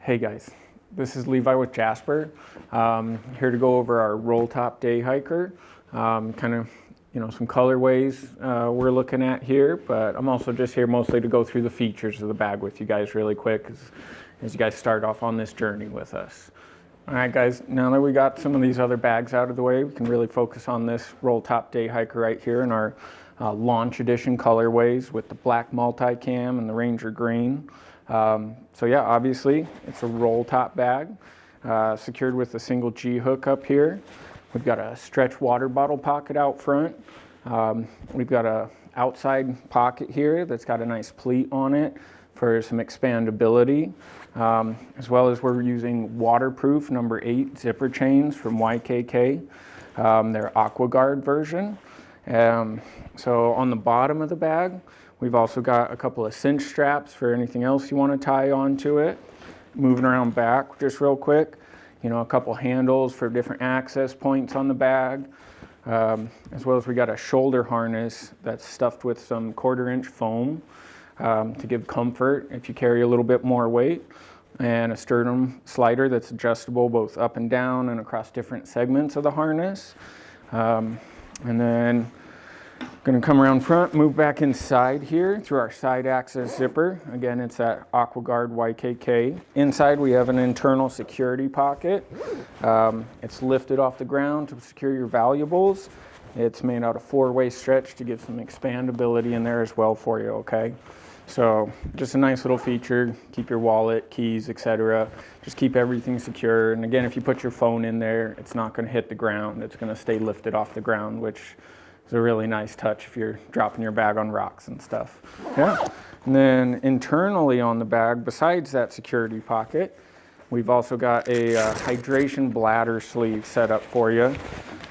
Hey guys, this is Levi with JASPR. Here to go over our roll top day hiker. Kind of, some colorways we're looking at here, but I'm also just here mostly to go through the features of the bag with you guys really quick as you guys start off on this journey with us. All right guys, now that we got some of these other bags out of the way, we can really focus on this roll top day hiker right here in our launch edition colorways with the black multicam and the Ranger green. So yeah, obviously it's a roll top bag secured with a single G hook up here. We've got a stretch water bottle pocket out front. We've got a outside pocket here that's got a nice pleat on it for some expandability, as well as we're using waterproof number 8 zipper chains from YKK. They're AquaGuard version. So on the bottom of the bag, we've also got a couple of cinch straps for anything else you want to tie onto it. Moving around back just real quick, a couple handles for different access points on the bag, as well as we got a shoulder harness that's stuffed with some 1/4-inch foam to give comfort if you carry a little bit more weight, and a sternum slider that's adjustable both up and down and across different segments of the harness. And then going to come around front, move back inside here through our side access zipper. Again, it's that AquaGuard YKK. Inside we have an internal security pocket. It's lifted off the ground to secure your valuables. It's made out of 4-way stretch to give some expandability in there as well for you, okay? So just a nice little feature, keep your wallet, keys, etc. Just keep everything secure. And again, if you put your phone in there, it's not going to hit the ground. It's going to stay lifted off the ground, which is a really nice touch if you're dropping your bag on rocks and stuff. Yeah. And then internally on the bag, besides that security pocket, we've also got a hydration bladder sleeve set up for you.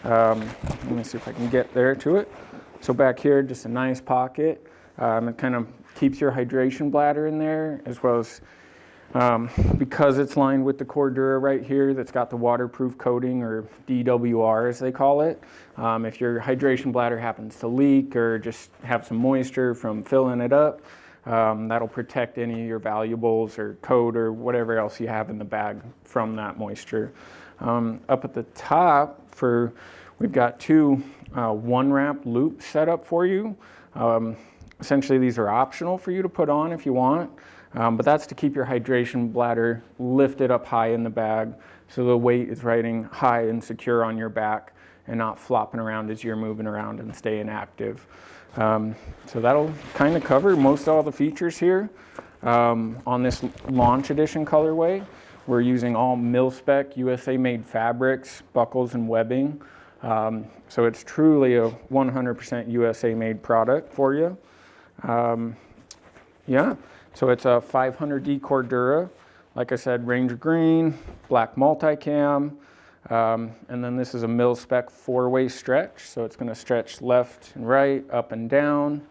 Let me see if I can get there to it. So back here, just a nice pocket. It kind of keeps your hydration bladder in there, as well as because it's lined with the Cordura right here that's got the waterproof coating, or DWR as they call it. If your hydration bladder happens to leak or just have some moisture from filling it up, that'll protect any of your valuables or coat or whatever else you have in the bag from that moisture. Up at the top, we've got 2 one-wrap loops set up for you. Essentially, these are optional for you to put on if you want, but that's to keep your hydration bladder lifted up high in the bag so the weight is riding high and secure on your back and not flopping around as you're moving around and staying active. So that'll kind of cover most all the features here. On this launch edition colorway, we're using all mil-spec USA made fabrics, buckles, and webbing. So it's truly a 100% USA made product for you. Yeah, so it's a 500D Cordura. Like I said, Ranger green, black multicam, and then this is a mil-spec 4-way stretch. So it's going to stretch left and right, up and down,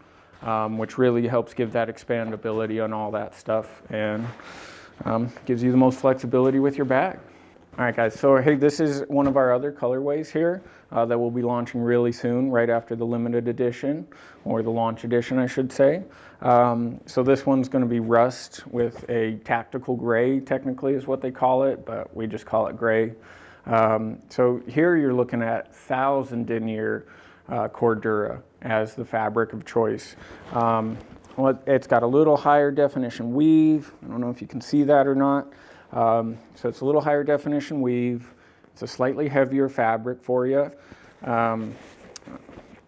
which really helps give that expandability on all that stuff, and gives you the most flexibility with your bag. All right guys, so hey, this is one of our other colorways here that we'll be launching really soon, right after the limited edition, or the launch edition I should say. So this one's going to be rust with a tactical gray, technically is what they call it, but we just call it gray. So here you're looking at 1000 denier Cordura as the fabric of choice. Well, it's got a little higher definition weave. I don't know if you can see that or not. So it's a little higher definition weave. It's a slightly heavier fabric for you. And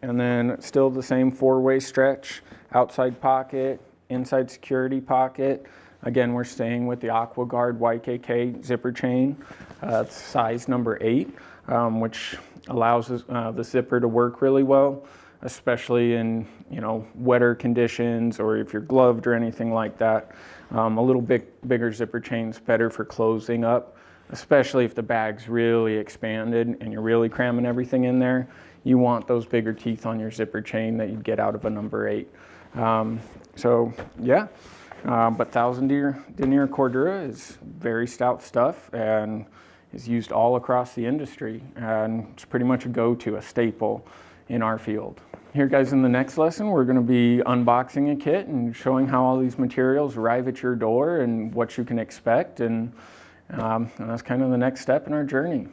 then still the same 4-way stretch, outside pocket, inside security pocket. Again, we're staying with the AquaGuard YKK zipper chain. It's size number 8, which allows the zipper to work really well, especially in wetter conditions, or if you're gloved or anything like that. A little bigger zipper chain's better for closing up, especially if the bag's really expanded and you're really cramming everything in there. You want those bigger teeth on your zipper chain that you'd get out of a number 8. So yeah, but 1000 denier Cordura is very stout stuff and is used all across the industry, and it's pretty much a go-to, a staple in our field. Here guys, in the next lesson we're going to be unboxing a kit and showing how all these materials arrive at your door and what you can expect, and that's kind of the next step in our journey.